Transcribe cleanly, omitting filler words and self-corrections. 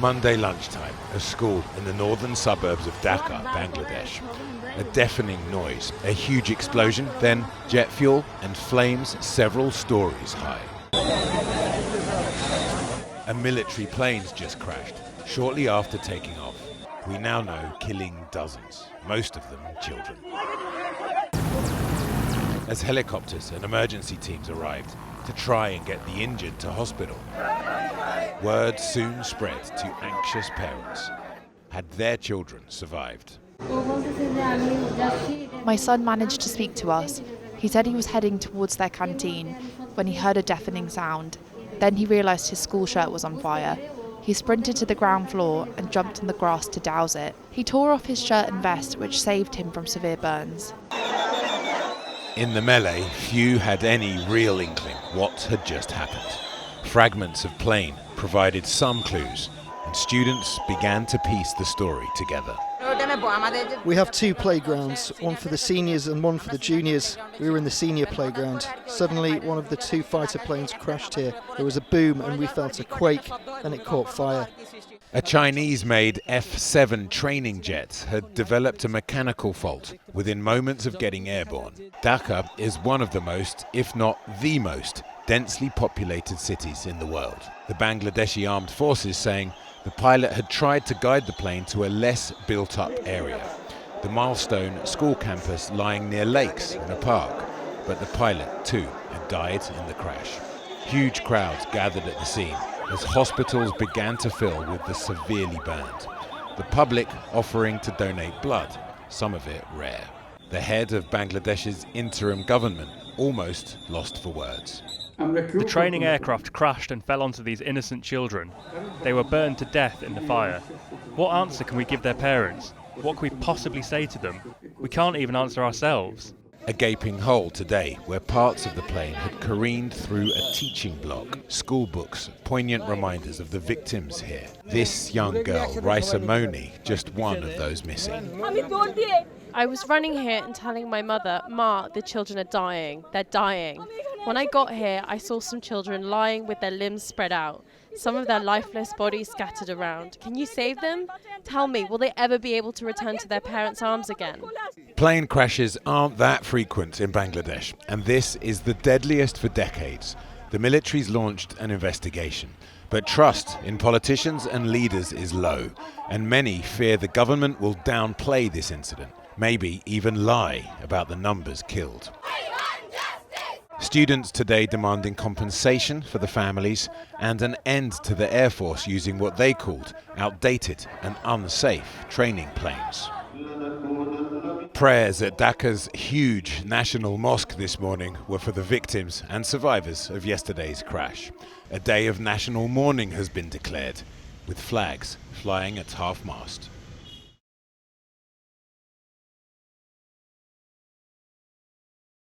Monday lunchtime, a school in the northern suburbs of Dhaka, Bangladesh. A deafening noise, a huge explosion, then jet fuel and flames several stories high. A military plane's just crashed, shortly after taking off. We now know killing dozens, most of them children. As helicopters and emergency teams arrived to try and get the injured to hospital, word soon spread to anxious parents. Had their children survived? My son managed to speak to us. He said he was heading towards their canteen when he heard a deafening sound. Then he realised his school shirt was on fire. He sprinted to the ground floor and jumped in the grass to douse it. He tore off his shirt and vest, which saved him from severe burns. In the melee, few had any real inkling what had just happened. Fragments of plane provided some clues, and students began to piece the story together. We have two playgrounds, one for the seniors and one for the juniors. We were in the senior playground. Suddenly, one of the two fighter planes crashed here. There was a boom and we felt a quake, and it caught fire. A Chinese-made F-7 training jet had developed a mechanical fault within moments of getting airborne. Dhaka is one of the most, if not the most, densely populated cities in the world. The Bangladeshi armed forces saying the pilot had tried to guide the plane to a less built-up area, the milestone school campus lying near lakes in a park, but the pilot too had died in the crash. Huge crowds gathered at the scene as hospitals began to fill with the severely burned. The public offering to donate blood, some of it rare. The head of Bangladesh's interim government almost lost for words. The training aircraft crashed and fell onto these innocent children. They were burned to death in the fire. What answer can we give their parents? What can we possibly say to them? We can't even answer ourselves. A gaping hole today where parts of the plane had careened through a teaching block. School books, poignant reminders of the victims here. This young girl, mourning, just one of those missing. I was running here and telling my mother, "Ma, the children are dying. They're dying." When I got here, I saw some children lying with their limbs spread out, some of their lifeless bodies scattered around. Can you save them? Tell me, will they ever be able to return to their parents' arms again? Plane crashes aren't that frequent in Bangladesh, and this is the deadliest for decades. The military's launched an investigation, but trust in politicians and leaders is low, and many fear the government will downplay this incident, maybe even lie about the numbers killed. Students today demanding compensation for the families and an end to the Air Force using what they called outdated and unsafe training planes. Prayers at Dhaka's huge national mosque this morning were for the victims and survivors of yesterday's crash. A day of national mourning has been declared, with flags flying at half-mast.